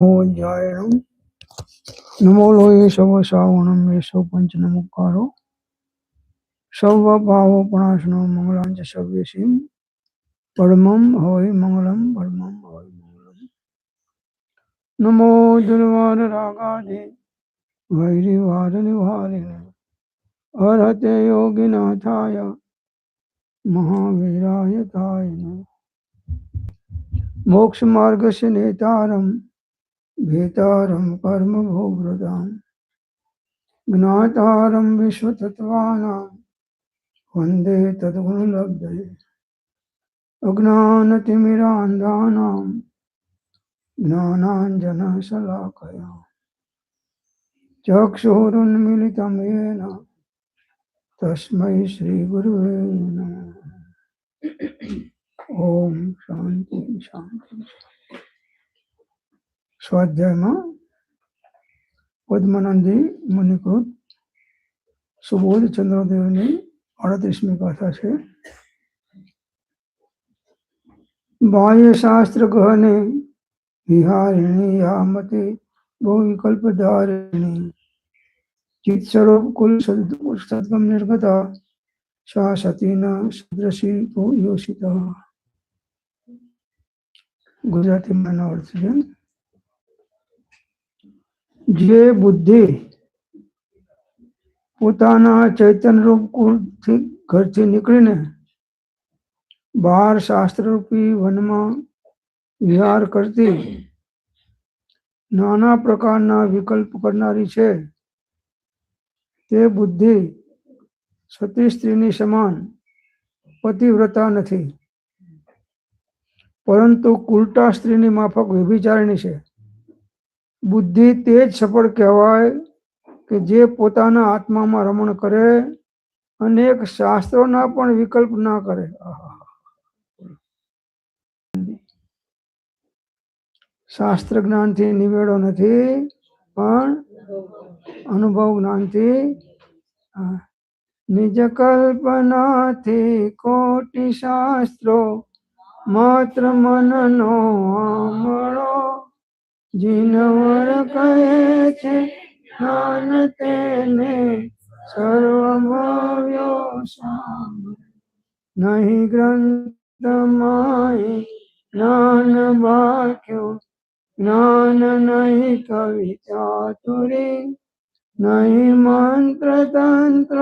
અધ્યાયનમ નમો લોય serve શ્રાવણમ Yesso પંચનમુકારો સર્વ ભાવો પણાશનો મંગલાંચ સવ્યસીમ પરમમ હોય મંગલમ પરમમ હોય મંગલમ નમો દુર્વાર રાગાદે વૈરીવાર નિવારિણે અર્હતે યોગિનાથાય મહાવીરાય તાય મોક્ષ માર્ગસ્ય નેતારમ ભેતારમ કર્મ ભોગૃતામ જ્ઞાતારમ વિશ્વતત્વાનામ વંદે તદ્ગુણલબ્ધયે અજ્ઞાનતિમિરાંધાનામ જ્ઞાનાંજનશલાકયા ચક્ષુરુન્મિલિतं येन તસ્મૈ શ્રીગુરુવે નમઃ. ઓમ શાંતિ શાંતિ. સ્વાધ્યાયમાં પદ્મનંદી મુનિકૃત સુબોધ ચંદ્રદેવની 38મી ગાથા છે. બાહ્ય શાસ્ત્ર ગહને વિહારિણી યામતે બહુ વિકલ્પ ધારિણી ચિત સ્વરૂપ કુલ સદગમ નિર્ગતા શા સતીના સદ્રશી યોષિતા. ગુજરાતીમાં એનો અર્થ છે, જે બુદ્ધિ પોતાના ચૈતન્યરૂપ કુળથી ઘરથી નીકળીને બહાર શાસ્ત્રરૂપી વનમાં વિહાર કરતી નાના પ્રકારના વિકલ્પ કરનારી છે, તે બુદ્ધિ સતી સ્ત્રીની સમાન પતિવ્રતા નથી, પરંતુ કુલટા સ્ત્રીની માફક વ્યભિચારિણી છે. બુદ્ધિ તે જ સફળ કહેવાય કે જે પોતાના આત્મામાં રમણ કરે, અનેક શાસ્ત્રોના પણ વિકલ્પ ના કરે. શાસ્ત્ર જ્ઞાનથી નિવેડો નથી, પણ અનુભવ જ્ઞાનથી. નિજ કલ્પનાથી કોટી શાસ્ત્રો માત્ર મનનો આમળો જીનવર કહે છે જ્ઞાન તેને સર્વભવ્યો નહીં ગ્રંથમાય જ્ઞાન વાક્યો જ્ઞાન નહીં કવિ ચાતુરી નહીં મંત્ર તંત્ર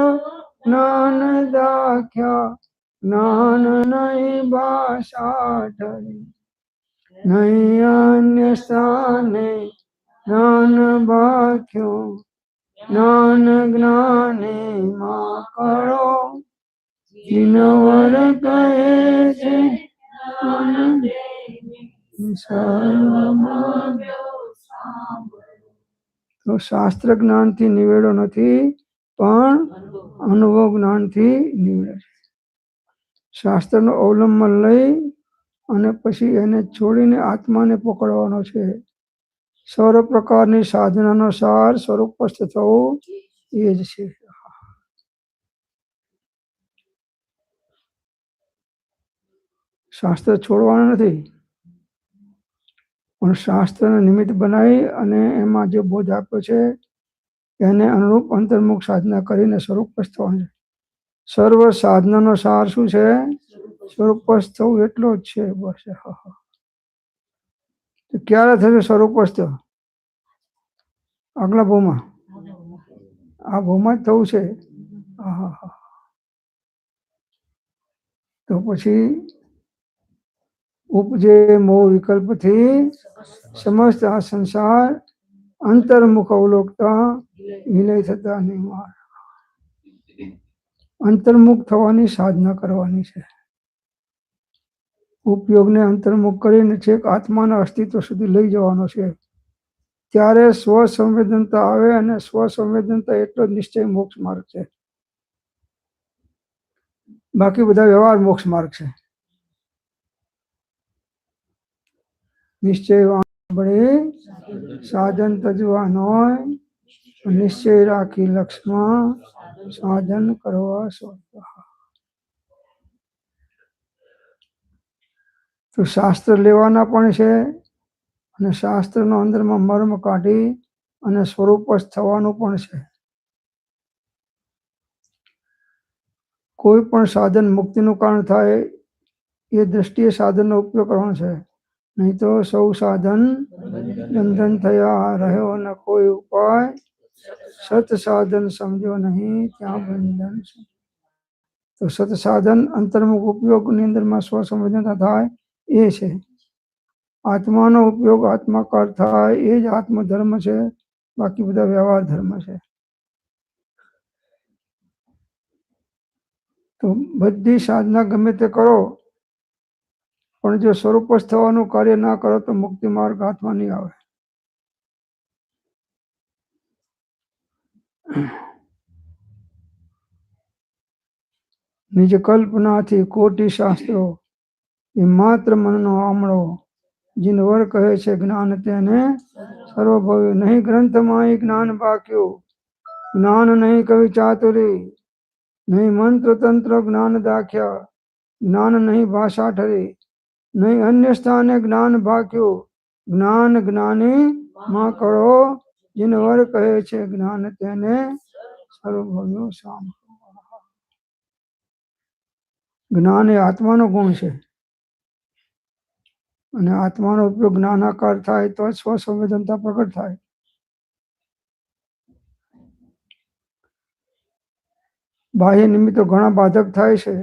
જ્ઞાન દાખ્યા જ્ઞાન નહીં ભાષા ઠરી નહીં અન્ય સ્થાને જ્ઞાન ભાખ્યો જ્ઞાન જ્ઞાને માં કરો જીનવર કહે છે તો શાસ્ત્ર જ્ઞાનથી નિવેડો નથી, પણ અનુભવ જ્ઞાનથી નિવેડો છે. શાસ્ત્રનો અવલંબન લઈ અને પછી એને છોડીને આત્માને પકડવાનો છે. સર્વ પ્રકારની સાધનાનો સાર સ્વરૂપસ્થ થવું એ જ છે. શાસ્ત્ર છોડવાનું નથી, પણ શાસ્ત્રને નિમિત્ત બનાવી અને એમાં જે બોધ આપ્યો છે એને અનુરૂપ અંતર્મુખ સાધના કરીને સ્વરૂપસ્થ થવાનું છે. સર્વ સાધનાનો સાર શું છે? સ્વરૂપસ્થ થવું એટલો જ છે, બસ. તો ક્યારે થશે સ્વરૂપસ્થ? આગલા ભાવમાં, આ ભાવમાં જ થવું છે. તો પછી ઉપજે મોહ વિકલ્પથી સમસ્ત આ સંસાર અંતર્મુખ અવલોકતા વિલય થતા નિર્માણ. અંતર્મુખ થવાની સાધના કરવાની છે. ઉપયોગને અંતર્મુખ કરીને છેક આત્માના અસ્તિત્વ સુધી લઈ જવાનો છે. ત્યારે સ્વસંવેદનતા આવે, અને સ્વસંવેદનતા એટલો જ નિશ્ચય મોક્ષ માર્ગ છે. બાકી બધા વ્યવહાર મોક્ષ માર્ગ છે. નિશ્ચય વાણી સાધન તજવાનું હોય, નિશ્ચય રાખી લક્ષ્યમાં સાધન કરવા સોચવા. તો શાસ્ત્ર લેવાના પણ છે અને શાસ્ત્રનો અંદરમાં મર્મ કાઢી અને સ્વરૂપસ્થ થવાનું પણ છે. કોઈ પણ સાધન મુક્તિનું કારણ થાય એ દ્રષ્ટિએ સાધનનો ઉપયોગ કરવાનો છે, નહીં તો સૌ સાધન બંધન થયા રહ્યો ન કોઈ ઉપાય, સત સાધન સમજો નહીં ત્યાં બંધન છે. તો સત સાધન અંતર્મુખ ઉપયોગની અંદરમાં સ્વસંવેદનતા થાય એ છે. આત્માનો ઉપયોગ આત્માકાર થાય એ જ આત્મધર્મ છે, બાકી બધા વ્યવહાર ધર્મ છે. તો બધી સાધના ગમે તે કરો પણ જો સ્વરૂપસ્થ થવાનું કાર્ય ના કરો તો મુક્તિ માર્ગ હાથમાં નહીં આવે. નિજ કલ્પનાથી કોટી શાસ્ત્રો એ માત્ર મનનો આમળો, જીન વર કહે છે જ્ઞાન તેને સર્વભવ્ય. નહીં ગ્રંથમાં જ્ઞાન બાક્યું, જ્ઞાન નહીં કવિ ચાતુરી, નહીં મંત્ર તંત્ર જ્ઞાન દાખ્યા, જ્ઞાન નહીં ભાષા ઠરી, નહીં અન્ય સ્થાને જ્ઞાન ભાક્યું, જ્ઞાન જ્ઞાની માં કરો, જીન વર કહે છે જ્ઞાન તેને સર્વભવ્ય સામ. જ્ઞાન એ આત્માનો ગુણ છે અને આત્માનો ઉપયોગ જ્ઞાનાકાર થાય તો જ સ્વસંવેદનતા પ્રગટ થાય. બાહ્ય નિમિત્તો ઘણા બાધક થાય છે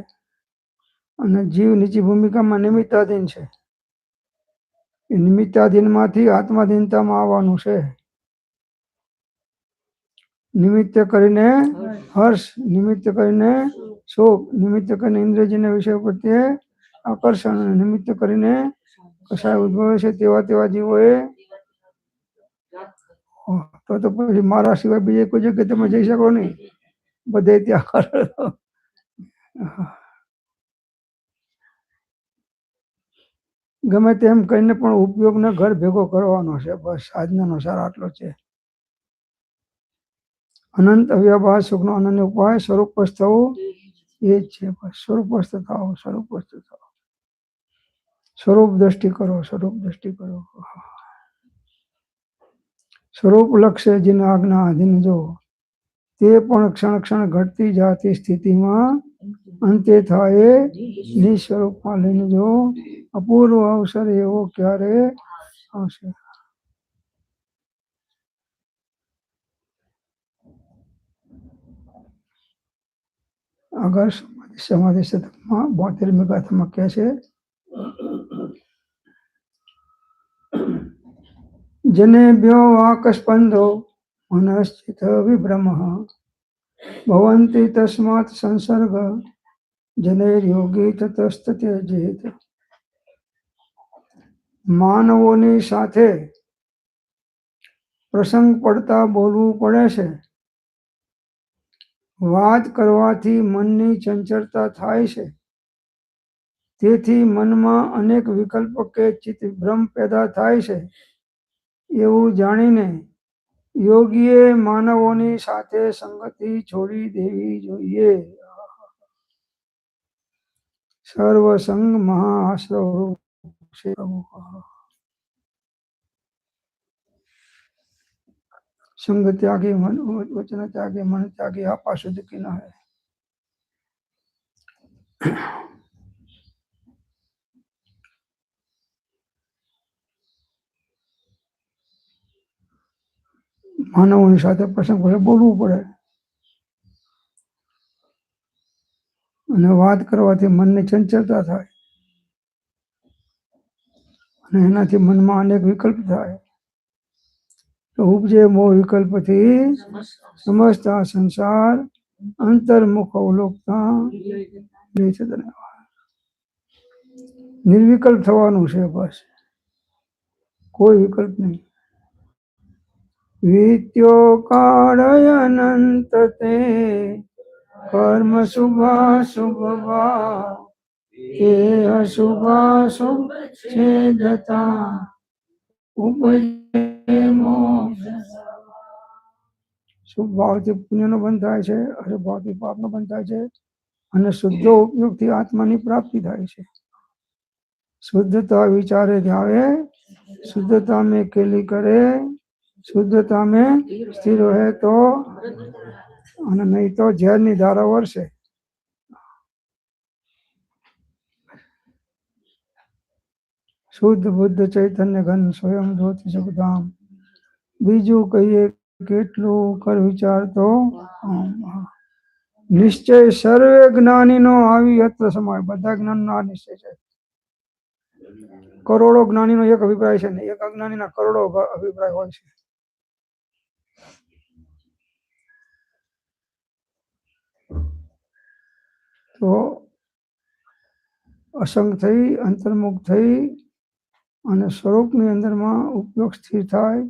અને જીવ નીચી ભૂમિકામાં નિમિત્તાધીન છે. એ નિમિત્તાધીનમાંથી આત્માધીનતામાં આવવાનું છે. નિમિત્ત કરીને હર્ષ, નિમિત્ત કરીને શોક, નિમિત્ત કરીને ઇન્દ્રિયજન્ય વિષય પ્રત્યે આકર્ષણ, અને નિમિત્ત કરીને કશાય ઉદ્ભવે છે તેવા જીવોએ તો પછી મારા સિવાય બીજે કોઈ જગ્યાએ તમે જઈ શકો નહીં, બધે ત્યાં કરો. ગમે તેમ કહીને પણ ઉપયોગને ઘર ભેગો કરવાનો છે. બસ સાધનાનો સાર આટલો છે. અનંત અવ્યાભાસ સુખનો અનન્ય ઉપાય સ્વરૂપસ્થ થવું એ જ છે. બસ સ્વરૂપસ્થ થાઓ, સ્વરૂપસ્થ થાઓ, સ્વરૂપ દ્રષ્ટિ કરો, સ્વરૂપ દ્રષ્ટિ કરો. સ્વરૂપ લક્ષ્ય જેને આજ્ઞા અધીન જો, તે પણ ક્ષણ ક્ષણ ઘટતી જાતી સ્થિતિમાં અંતે થાય નિસ્વરૂપમાં લઈને જો, અપૂર્વ અવસર એવો ક્યારે આવશે. આગળ સમાધિ શતકમાં 72મી ગાથામાં કહે છે, જનેભ્યો વાકસ્પંદો મનશ્ચિત વિભ્રમ ભવંતિ તસ્માત સંસર્ગ જનૈર્યોગી તતસ્ત્યજેત. માનવોની સાથે પ્રસંગ પડતા બોલવું પડે છે. વાત કરવાથી મનની ચંચળતા થાય છે. તેથી મનમાં અનેક વિકલ્પ કે ચિત્તભ્રમ પેદા થાય છે. એવું જાણીને યોગીએ માનવોની સાથે સંગતિ છોડી દેવી જોઈએ. સર્વસંગ મહાશ્રવ છે. संग त्यागी मन वचन त्यागी मन त्यागी आपा शुद्ध की ना है. માનવોની સાથે પ્રસંગ બોલવું પડે અને વાત કરવાથી મનની ચંચળતા થાય અને એનાથી મનમાં અનેક વિકલ્પ થાય. તો ઉપજે મોહ વિકલ્પથી સમસ્ત સંસાર અંતર્મુખ અવલોકતા નિર્વિકલ્પ થવાનું છે. બસ કોઈ વિકલ્પ નહીં. વિત્યો કાળય અનંત તે કર્મ શુભા શુભવા તે અશુભા શુભ છેદતા ઉપજે. શુભ ભાવથી પુણ્યનો બંધ થાય છે, અશુભ ભાવથી પાપનો બંધ થાય છે અને શુદ્ધ ઉપયોગથી આત્માની પ્રાપ્તિ થાય છે. शुद्धता विचारे ध्यावे, शुद्धता में केली करे, शुद्धता में स्थिर रहे तो અને નહીં તો ઝેરની ધારા વરસે. શુદ્ધ બુદ્ધ ચૈતન્ય ઘન સ્વયં જ્યોતિ સુખધામ. બીજું કહીએ કેટલું કર વિચાર તો નિશ્ચય સર્વે જ્ઞાનીનો આવી અત્ર સમાય. બધા જ્ઞાનનો આ નિશ્ચય છે. કરોડો જ્ઞાનીનો એક અભિપ્રાય છે ને એક અજ્ઞાનીના કરોડો અભિપ્રાય હોય છે. તો અસંગ થઈ અંતર્મુખ થઈ અને સ્વરૂપની અંદરમાં ઉપયોગ સ્થિર થાય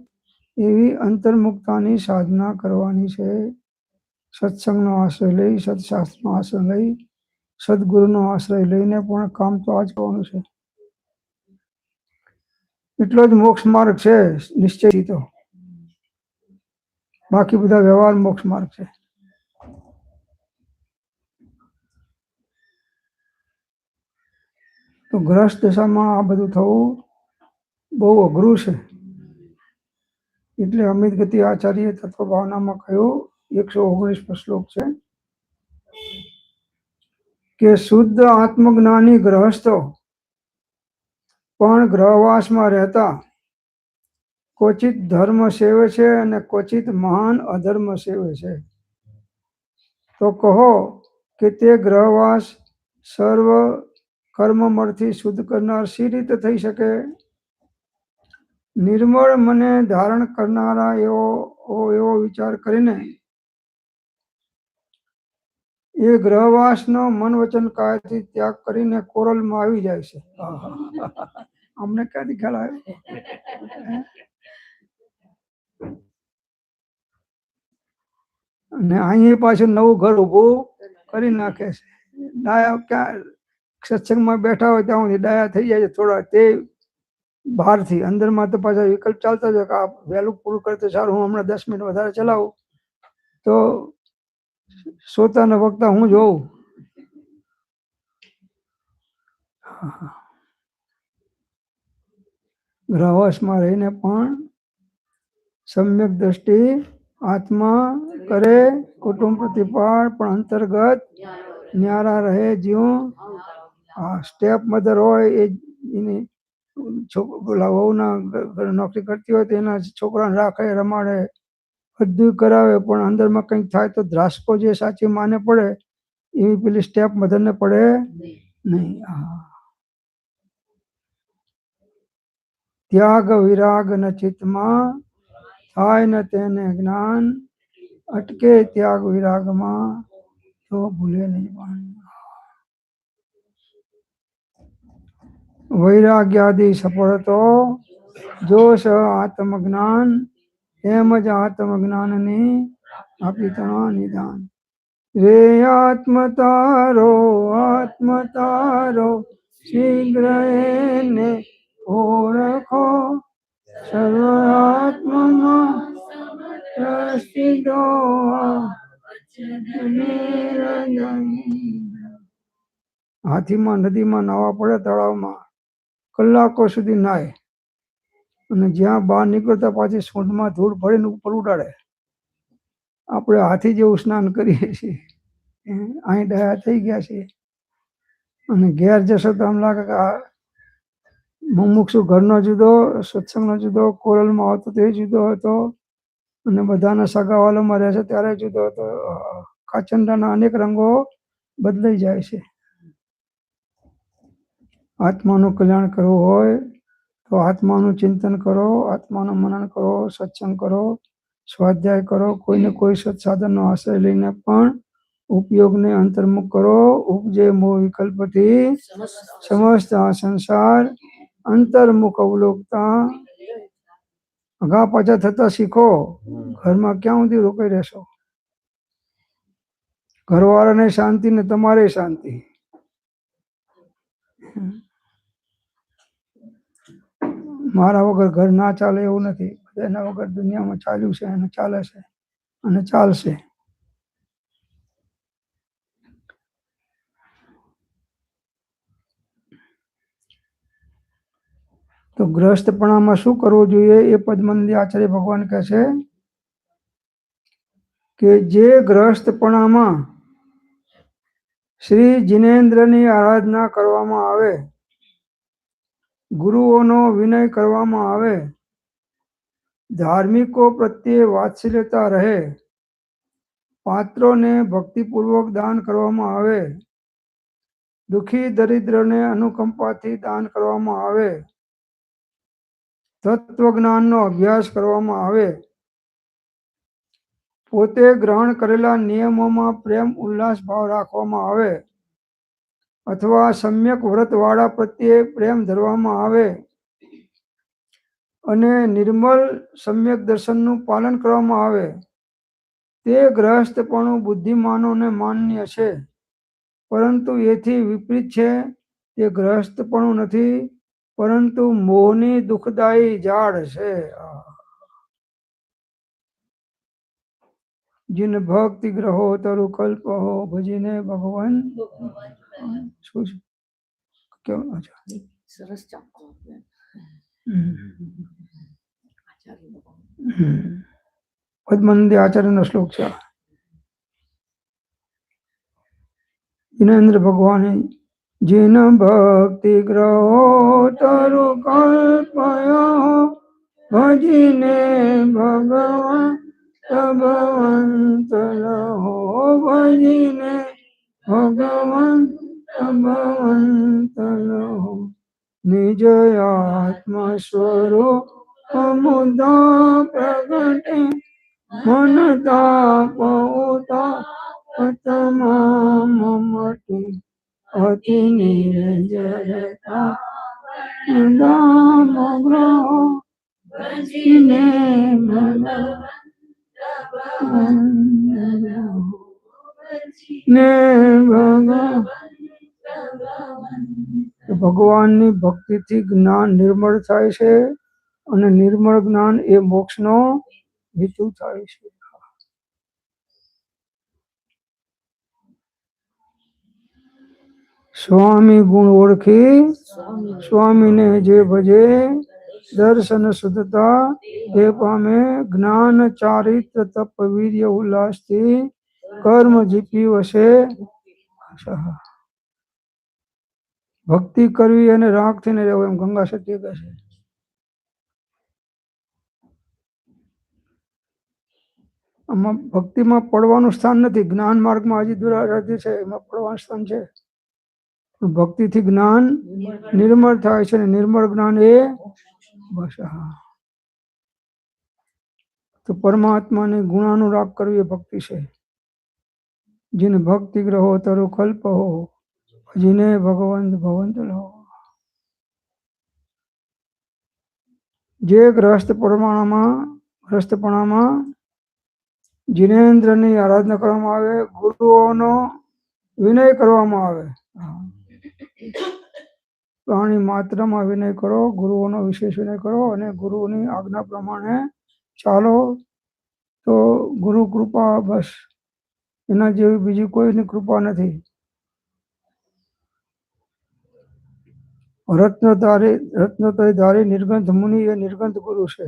એવી અંતર્મુક્તાની સાધના કરવાની છે. સત્સંગનો આશ્રય લઈ, સત્શાસ્ત્રનો આશ્રય લઈ, સદગુરુનો આશ્રય લઈને પણ કામ તો આ જ કરવાનું છે. એટલો જ મોક્ષ માર્ગ છે નિશ્ચયથી. તો બાકી બધા વ્યવહાર મોક્ષ માર્ગ છે. તો ગ્રસ્ત દશામાં આ બધું થવું બહુ અઘરું છે. એટલે અમિત ગતિ આચાર્ય તત્વ ભાવનામાં કહ્યું 119 શ્લોક છે કે શુદ્ધ આત્મજ્ઞાની ગ્રહસ્થો પણ ગ્રહવાસમાં રહેતા ક્વચિત ધર્મ સેવે છે અને ક્વચિત મહાન અધર્મ સેવે છે. તો કહો કે તે ગ્રહવાસ સર્વ કર્મમળથી શુદ્ધ કરનાર સી રીતે થઈ શકે? નિર્મળ મને ધારણ કરનારા એવો વિચાર કરીને એ ગ્રહવાસનો મન વચન કાયથી ત્યાગ કરીને કોરલમાં આવી જાય છે. અમને ક્યાંથી ખ્યાલ આવ્યો? અને અહીં પાછું નવું ઘર ઊભું કરી નાખે છે. ડાયા ક્યાં સત્સંગમાં બેઠા હોય ત્યાં સુધી ડાયા થઈ જાય છે થોડા. તે બહારથી અંદરમાં તો પાછા વિકલ્પ ચાલતા છે કે આ વહેલું પૂરું કરે તો સારું, હું હમણાં 10 મિનિટ વધારે ચલાવું તો સોતાને વખતા હું જોઉં. ગ્રહવાસમાં રહીને પણ સમ્યક દ્રષ્ટિ આત્મા કરે, કુટુંબ પ્રતિપાળ પણ અંતર્ગત ન્યારા રહે. જ્યું સ્ટેપ મધર હોય એ એની વહુના નોકરી કરતી હોય તો એના છોકરાને રાખે, રમાડે, બધું કરાવે, પણ અંદરમાં કંઈક થાય તો ધ્રાસકો જે સાચી માને પડે એવી પેલી સ્ટેપ મધરને પડે નહીં. ત્યાગ વિરાગ ન ચિત્તમાં થાય ન તેને જ્ઞાન, અટકે ત્યાગ વિરાગમાં તો ભૂલે નહીં. વૈરાગ્યાદિ સફળ તો જોશ આત્મજ્ઞાન, એમ જ આત્મજ્ઞાનની આપીતણા નિદાન. રે આત્મતારો શીઘ્ર એને ઓળખો, સર્વ આત્મમાં પ્રસિદ્ધો. હાથીમાં નદીમાં નાવા પડે, તળાવમાં કલાકો સુધી નાય અને જ્યાં બહાર નીકળતા પાછી સૂંઢમાં ધૂળ ભરીને ઉપર ઉડાડે. આપણે હાથી જેવું સ્નાન કરીએ છીએ. અહીં ડાયા થઈ ગયા છીએ અને ઘેર જશો તો આમ લાગે કે આ મુમુક્ષુ ઘરનો જુદો, સત્સંગનો જુદો, કોરલમાં આવતો તે જુદો હતો અને બધાના સગાવાલોમાં રહે છે ત્યારે જુદો હતો. કાચંડાના અનેક રંગો બદલાઈ જાય છે. આત્માનું કલ્યાણ કરવું હોય તો આત્માનું ચિંતન કરો, આત્માનું મનન કરો, સત્સંગ કરો, સ્વાધ્યાય કરો, કોઈને કોઈ સત્સાધનનો આશ્રય લઈને પણ ઉપયોગને અંતર્મુખ કરો. ઉપજે મોહ વિકલ્પથી સમસ્ત આ સંસાર, અંતર્મુખ અવલોકતા. અઘા પાછા થતા શીખો. ઘરમાં ક્યાં સુધી રોકાઈ રહેશો? ઘરવાળાને શાંતિ ને તમારે શાંતિ. મારા વગર ઘર ના ચાલે એવું નથી. બધાના વગર દુનિયામાં ચાલ્યું છે અને ચાલે છે અને ચાલશે. તો ગ્રસ્તપણામાં શું કરવું જોઈએ એ પદ્મનંદી આચાર્ય ભગવાન કહે છે કે જે ગ્રસ્તપણામાં શ્રી જિનેન્દ્રની આરાધના કરવામાં આવે, ગુરુઓનો વિનય કરવામાં આવે, ધાર્મિકો પ્રત્યે વાત્સલ્યતા રહે, પાત્રોને ભક્તિપૂર્વક દાન કરવામાં આવે, દુઃખી દરિદ્રને અનુકંપાથી દાન કરવામાં આવે, તત્વજ્ઞાનનો અભ્યાસ કરવામાં આવે, પોતે ગ્રહણ કરેલા નિયમોમાં પ્રેમ ઉલ્લાસ ભાવ રાખવામાં આવે, અથવા સમ્યક વ્રતવાળા પ્રત્યે પ્રેમ ધરવામાં આવે અને નિર્મલ સમ્યક દર્શનનું પાલન કરવામાં આવે, તે ગ્રહસ્થપણું બુદ્ધિમાનોને માન્ય છે. પરંતુ એથી વિપરીત છે, તે ગ્રહસ્થપણું નથી, પરંતુ મોહની દુઃખદાયી ઝાડ છે. जिन भक्ति ग्रहो तरु कल्प हो भजीने भगवान શું છે કેવું અચ્છા સરસ ચાપકો પદ્મનંદી આચાર્યનો શ્લોક છે. જિનેન્દ્ર ભગવાન जिन भक्ति ग्रहो तरु कल्पयो भजीने भगवान भगवंत लहो भजीने भगवंत भगवंत लहो निज आत्मा स्वरूप मुदा प्रगटे मन ताप तमाम मटे अति निर्जरता दाम ग्रहो भजीने ભગવાનની ભક્તિથી જ્ઞાન નિર્મળ થાય છે અને નિર્મળ જ્ઞાન એ મોક્ષનો હેતુ થાય છે. સ્વામી ગુણ ઓળખી સ્વામીને જે ભજે દર્શન શુદ્ધતા તે પામે, જ્ઞાન ચારિત્ર તપ વીર્ય ઉલ્લાસથી કર્મ જીપી વસે. ભક્તિ કરવી અને રાગથી ને રહેવું એમ ગંગા સત્ય કહે છે. આમાં ભક્તિમાં પડવાનું સ્થાન નથી, જ્ઞાન માર્ગમાં હજી દુરારાધ્ય છે, એમાં પડવાનું સ્થાન છે. ભક્તિથી જ્ઞાન નિર્મળ થાય છે, નિર્મળ જ્ઞાન એ બસ. તો પરમાત્માની ગુણાનુરાગ કરવી એ ભક્તિ છે. जिन भक्ति ग्रहो तरु कल्प हो जिने भगवंत भवंत लो. જે ગ્રસ્તપણામાં જિનેન્દ્રની આરાધના કરવામાં આવે, ગુરુઓનો વિનય કરવામાં આવે, પ્રાણી માત્રમાં વિનય કરો, ગુરુઓનો વિશેષ વિનય કરો અને ગુરુની આજ્ઞા પ્રમાણે ચાલો, તો ગુરુ કૃપા બસ એના જેવી બીજી કોઈની કૃપા નથી. રત્નત્રયધારી નિર્ગંધ મુનિ એ નિર્ગંધ ગુરુ છે.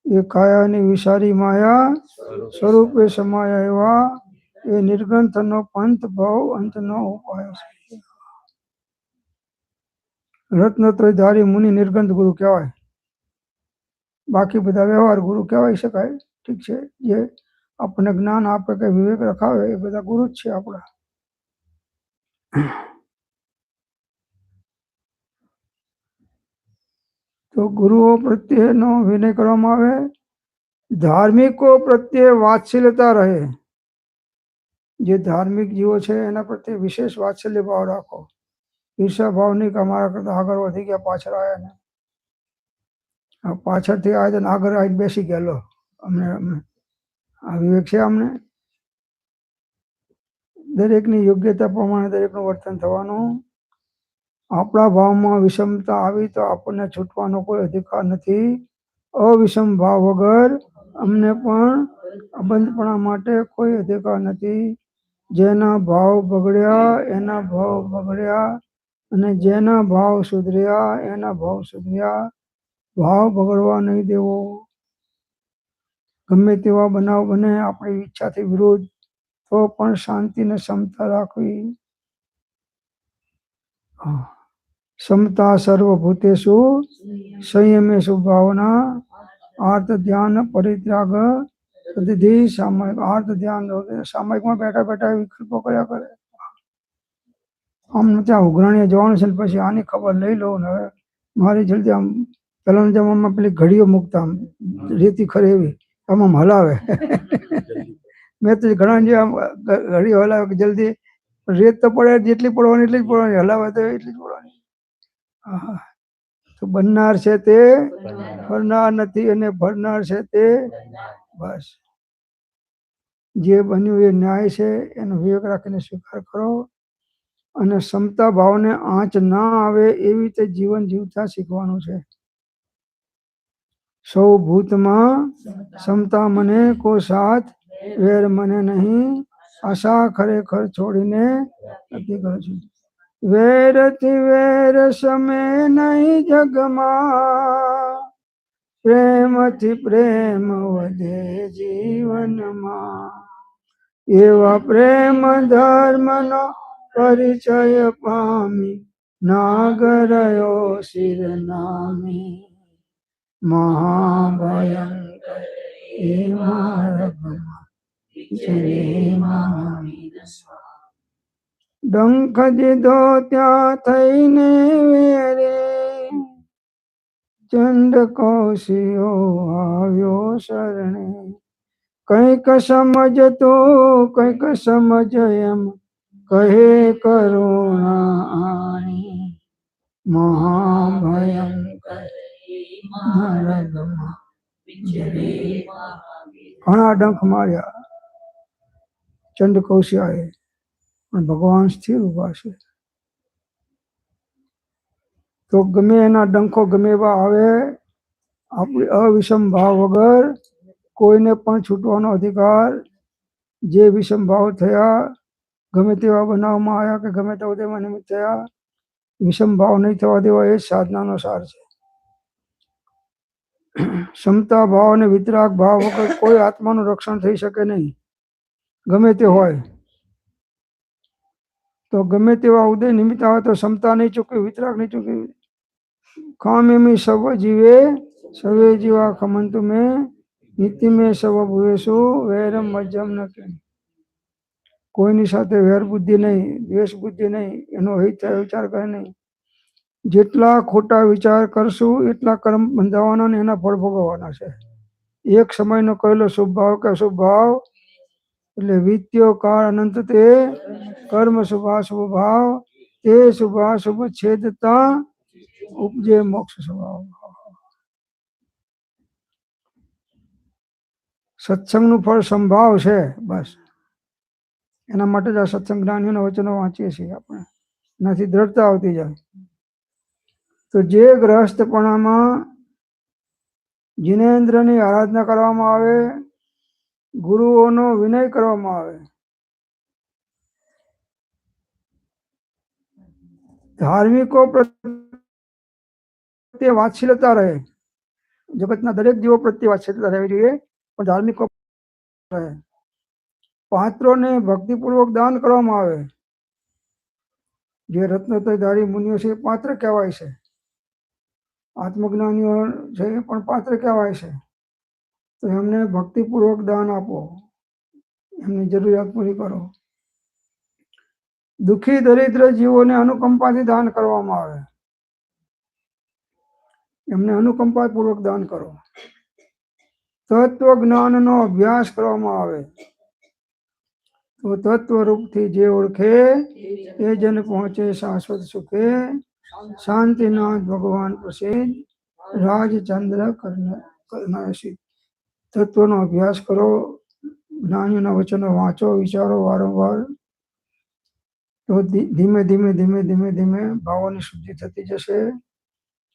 એ કાયાની વિસારી માયા સ્વરૂપે સમાયા એવા એ નિર્ગંથનો પંથ ભાવ અંતનો ઉપાય છે. રત્નત્રયધારી મુનિ નિર્ગંધ ગુરુ કહેવાય. બાકી બધા વ્યવહાર ગુરુ કહેવાય શકાય, ઠીક છે. જે આપણને જ્ઞાન આપે કે વિવેક રખાવે એ બધા ગુરુ જ છે આપણા. તો ગુરુઓ પ્રત્યેનો વિનય કરવામાં આવે, ધાર્મિકો પ્રત્યે વાત્સલ્યતા રહે. જે ધાર્મિક જીવો છે એના પ્રત્યે વિશેષ વાત્સલ્ય ભાવ રાખો. ઈર્ષા ભાવ નહીં કે અમારા કરતા આગળ વધી ગયા, પાછળ આવ્યા ને પાછળથી આવ્યા ને આગળ આવીને બેસી ગયા, લો અમને આ વિવેક છે. અમને દરેકની યોગ્યતા પ્રમાણે દરેકનું વર્તન થવાનું. આપણા ભાવમાં વિષમતા આવી તો આપણને છૂટવાનો કોઈ અધિકાર નથી. અવિષમ ભાવ વગર અમને પણ અબંધપણા માટે કોઈ અધિકાર નથી. જેના ભાવ બગડ્યા એના ભાવ બગડ્યા, અને જેના ભાવ સુધર્યા એના ભાવ સુધર્યા. ભાવ બગડવા નહીં દેવો. ગમે તેવા બનાવ બને આપણી ઈચ્છાથી વિરુદ્ધ તો પણ શાંતિ ને ક્ષમતા રાખવી. સમતા સર્વભૂતેષુ સંયમેષુ ભાવના આર્ત ધ્યાન પરિત્યાગ સદ્ધિ સામયિક. આર્ત ધ્યાન સામયિકમાં બેઠા બેઠા વિકલ્પો કર્યા કરે. આમ ત્યાં ઉઘરાણીએ જવાનું છે ને પછી આની ખબર લઈ લો ને હવે મારી જલ્દી આમ પહેલાના જમાનામાં પેલી ઘડીઓ મૂકતા આમ રેતી ખરે એવી આમ હલાવે. મેં તો ઘણા જે આમ ઘડીઓ હલાવે કે જલ્દી રેત તો પડે જેટલી પડવાની એટલી જ પડવાની, હલાવે તો એટલી જ પડવાની. હા, તો બનનાર છે તે ફરનાર નથી અને ભરનાર છે તે બસ. જે બન્યું એ ન્યાય છે એનો વિવેક રાખીને સ્વીકાર કરો અને ક્ષમતા ભાવને આંચ ના આવે એવી રીતે જીવન જીવતા શીખવાનું છે. સૌ ભૂતમાં ક્ષમતા મને કો સાથ વેર મને નહીં આશા ખરેખર છોડીને નક્કી કરું છું. વેરથી વેર સમે નહીં જગમાં પ્રેમથી પ્રેમ વધે જીવનમાં. એવા પ્રેમ ધર્મનો પરિચય પામી નાગરયો શિર નામી. મહાભયંકર એ માર્ગમાં ડંખ દીધો ત્યાં થઈને વેરે ચંડ કૌશિયો આવ્યો શરણે. કંઈક સમજતો કંઈક સમજ એમ કહે કરુણા આણી. મહાભયંકર માર્ગમાં ઘણા ડંખ માર્યા ચંડ કૌશિયાએ પણ ભગવાન સ્થિર ઉભા છે. તો ગમે એના ડંખો ગમે એવા આવે આપણી અવિષમ ભાવ વગર કોઈને પણ છૂટવાનો અધિકાર. જે વિષમ ભાવ થયા ગમે તેવા બનાવમાં આવ્યા કે ગમે તેવા નિમિત્ત થયા વિષમ ભાવ નહીં થવા દેવા એ જ સાધનાનો સાર છે. ક્ષમતા ભાવ અને વિતરાગ ભાવ વગર કોઈ આત્માનું રક્ષણ થઈ શકે નહીં. ગમે તે હોય તો ગમે તેવા ઉદય નિમિત્ત આવે તો ક્ષમતા નહીં ચૂકવી વિતરાગ નહીં ચૂકવી. કામ્યમી સવ જીવે સવે જીવા ખમંતુ મેં નીતિ મેં સવ ભુવેશુ વૈરમ મજ્જમ ન કે. કોઈની સાથે વેર બુદ્ધિ નહીં દ્વેષ બુદ્ધિ નહીં એનો હિત વિચાર કરે નહીં. જેટલા ખોટા વિચાર કરશું એટલા કર્મ બંધાવાના ને એના ફળ ભોગવવાના છે. એક સમયનો કહેલો શુભ ભાવ કે અશુભ ભાવ એટલે વિત્યો કાળ અનંત તે કર્મ શુભાશુભ ભાવ તે શુભાશુભ છેદતા ઉપજે મોક્ષ સ્વભાવ. સત્સંગનું ફળ સંભાવ છે બસ. એના માટે જ આ સત્સંગ જ્ઞાનીઓના વચનો વાંચીએ છીએ આપણે. એનાથી દ્રઢતા આવતી જાય. તો જે ગ્રહસ્થપણામાં જિનેન્દ્રની આરાધના કરવામાં આવે ગુરુઓનો વિનય કરવામાં આવે ધાર્મિકો પ્રત્યે વાત્સલ્યતા રહે. જગતના દરેક જીવો પ્રત્યે વાત્સલ્યતા રહેવી જોઈએ પણ ધાર્મિકો રહે. પાત્રોને ભક્તિપૂર્વક દાન કરવામાં આવે. જે રત્નોત્તરધારી મુનિઓ છે એ પાત્ર કહેવાય છે. આત્મજ્ઞાનીઓ છે એ પણ પાત્ર કહેવાય છે. તો એમને ભક્તિપૂર્વક દાન આપો, એમની જરૂરિયાત પૂરી કરો. દુઃખી દરિદ્ર જીવોને અનુકંપાથી દાન કરવામાં આવે. એમને અનુકંપાપૂર્વક દાન કરો. તત્વ જ્ઞાનનો અભ્યાસ કરવામાં આવે તો તત્વરૂપથી જે ઓળખે એ જન પહોંચે શાશ્વત સુખે. શાંતિનાથ ભગવાન પ્રસિદ્ધ રાજચંદ્ર કરનાશી. તત્વનો અભ્યાસ કરો, જ્ઞાનીઓના વચનો વાંચો, વિચારો વારંવાર. તો ધીમે ધીમે ધીમે ધીમે ધીમે ભાવોની શુદ્ધિ થતી જશે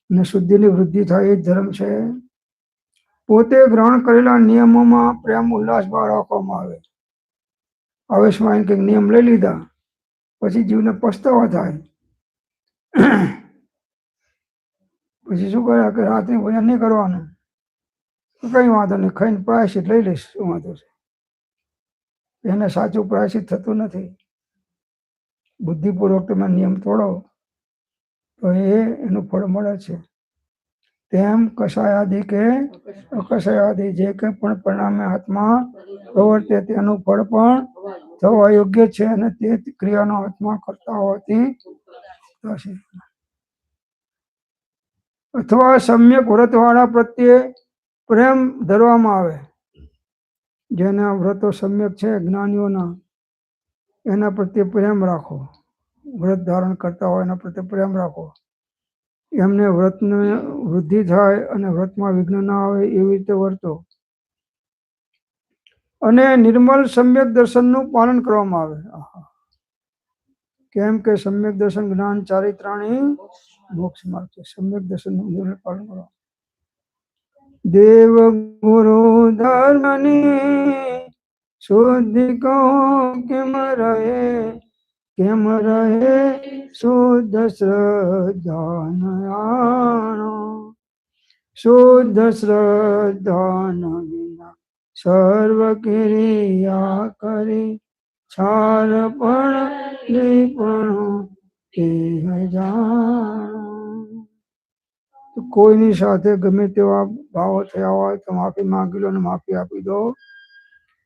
અને શુદ્ધિની વૃદ્ધિ થાય એ જ ધર્મ છે. પોતે ગ્રહણ કરેલા નિયમોમાં પ્રેમ ઉલ્લાસ ભાવ રાખવામાં આવે. આવેશમાં કંઈક નિયમ લઈ લીધા પછી જીવને પસ્તાવા થાય પછી શું કરે કે રાત્રે ભોજન નહીં કરવાનું, તો કઈ વાંધો નહીં, ખાઈને પ્રાયશ્ચિત લઈ લઈશ, શું વાંધો છે? એને સાચું પ્રાયશ્ચિત થતું નથી. બુદ્ધિપૂર્વક તમે નિયમ તોડો તો એનું ફળ મળે છે. તેમ કષાયાદિ કે અકષાયાદિ જે કંઈ પણ પરિણામે આત્મા પ્રવર્તે તેનું ફળ પણ થવા યોગ્ય છે, અને તે ક્રિયાનો આત્મા કરતા હોવાથી થશે. અથવા સમ્યક વ્રતવાળા પ્રત્યે પ્રેમ ધરવામાં આવે. જેના વ્રતો સમ્યક છે જ્ઞાનીઓના, એના પ્રત્યે પ્રેમ રાખો. વ્રત ધારણ કરતા હોય એના પ્રત્યે પ્રેમ રાખો. એમને વ્રતને વૃદ્ધિ થાય અને વ્રતમાં વિઘ્ન ના આવે એવી રીતે વર્તો. અને નિર્મલ સમ્યક દર્શનનું પાલન કરવામાં આવે. કેમ કે સમ્યક દર્શન જ્ઞાન ચારિત્રાણી મોક્ષ માર્ગ છે. સમ્યક દર્શનનું પાલન કરો. દેવ ગુરુ ધર્મની શુદ્ધિ કહો કેમ રહે, કેમ રહે શુદ્ધ શ્રદ્ધાનયાણો. શુદ્ધ શ્રદ્ધાન વિના સર્વ ક્રિયા કરી, છાર પણ લીપણો તે જાણો. કોઈની સાથે ગમે તેવા ભાવો થયા હોય તો માફી માંગી લો અને માફી આપી દો.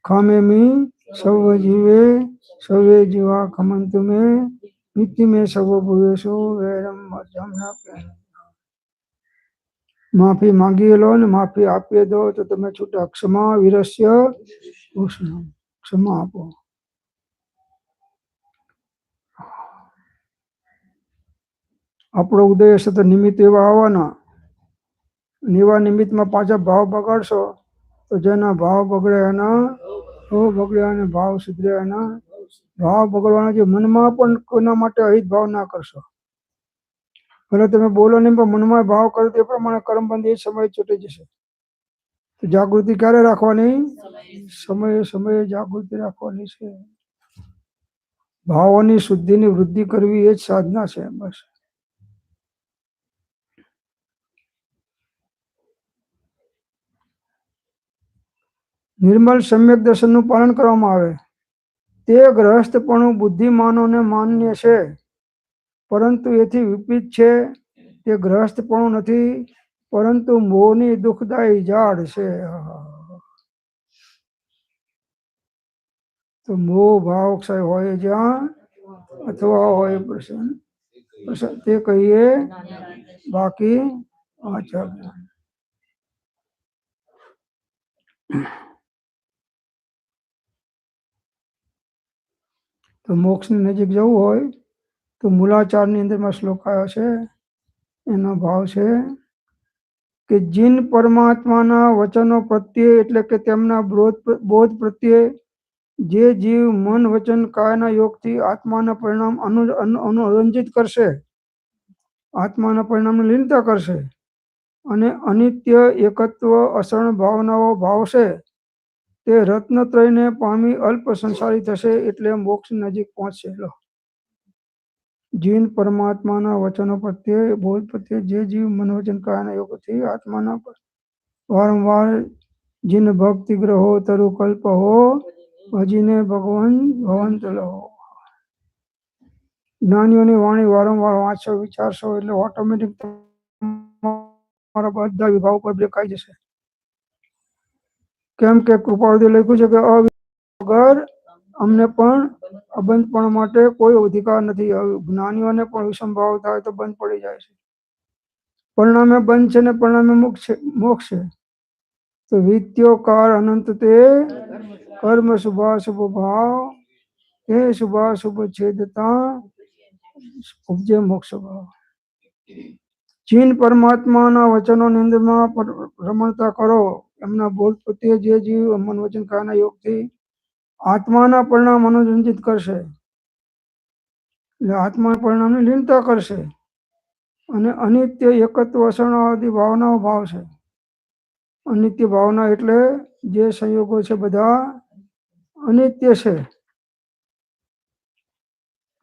ખામેમી સર્વ જીવે સર્વે જીવા ખમંતુ મે નિત્ય મે સર્વ ભૂયેષુ વૈરમ મધ્યમ ન પહે. માફી માંગી લો ને માફી આપી દો તો તમે છૂટા. ક્ષમા વિરસ્ય ઉષ્ણ. ક્ષમા આપો. આપણો ઉદય હશે તો નિમિત્ત એવા આવવાના. એવા નિમિત્તમાં પાછા ભાવ બગાડશો તો જેના ભાવ બગડે એના બગડ્યા અને ભાવ સુધરે એના ભાવ બગડવાના. જે મનમાં પણ કોઈના માટે અહિત ભાવ ના કરશો. ભલે તમે બોલો નહીં પણ મનમાં ભાવ કરો તે પ્રમાણે કર્મબંધ એ સમય છૂટી જશે. તો જાગૃતિ ક્યારે રાખવાની? સમયે સમયે જાગૃતિ રાખવાની છે. ભાવોની શુદ્ધિની વૃદ્ધિ કરવી એ જ સાધના છે. બસ. નિર્મલ સમ્યક દર્શનનું પાલન કરવામાં આવે. તે ગ્રહસ્થપણું બુદ્ધિમાનોને માન્ય છે, પરંતુ એથી વિપરીત છે. તે ગ્રહસ્થપણું નથી, પરંતુ મોહની દુઃખદાયી ઝાડ છે. તો મોહ ભાવ ક્ષય હોય જ્યાં અથવા હોય પ્રસન્ન તે કહીએ બાકી આચર. તો મોક્ષની નજીક જવું હોય તો મૂલાચારની અંદરમાં શ્લોક આવ્યો છે. એનો ભાવ છે કે જીન પરમાત્માના વચનો પ્રત્યે એટલે કે તેમના બોધ પ્રત્યે જે જીવ મન વચન કાયના યોગથી આત્માના પરિણામ અનુરંજિત કરશે, આત્માના પરિણામને લીનતા કરશે અને અનિત્ય એકત્વ અસરણ ભાવનાઓ ભાવશે, તે રત્નત્રયને પામી અલ્પ સંસારી થશે, એટલે મોક્ષ નજીક પહોંચશે. જીન પરમાત્માના વચનો પ્રત્યે બોધ પ્રત્યે જે જીવ મન વચન કાયના યોગથી આત્માના વારંવાર જીન ભક્તિ ગ્રહો તરુ કલ્પ હો ભજીને ભગવાન ભવંત લહો. જ્ઞાનીઓની વાણી વારંવાર વાંચશો વિચારશો એટલે ઓટોમેટિક તમારા બધા વિભાવ પર દેખાઈ જશે. કેમ કે કૃપાળુએ લખ્યું છે કે વગર અમને પણ અબંધપણ માટે કોઈ અધિકાર નથી. જ્ઞાનીઓને પણ વિષમભાવ થાય તો બંધ પડી જાય છે. પરિણામે બંધ છે ને પરિણામે મોક્ષ છે. તો વિત્યોકાર અનંત તે કર્મ શુભાશુભ ભાવ એ શુભાશુભ છેદતા ઉપજે મોક્ષ ભાવ. ચીન પરમાત્માના વચનોની અંદરમાં રમણતા કરો. એમના બોધ પ્રત્યે જે જીવ મન વચન કાયના યોગથી આત્માના પરિણામ અનુરંજિત કરશે, એટલે આત્માના પરિણામની લીનતા કરશે અને અનિત્ય એકત્વ અસરણાવાદી ભાવનાઓ ભાવશે. અનિત્ય ભાવના એટલે જે સંયોગો છે બધા અનિત્ય છે,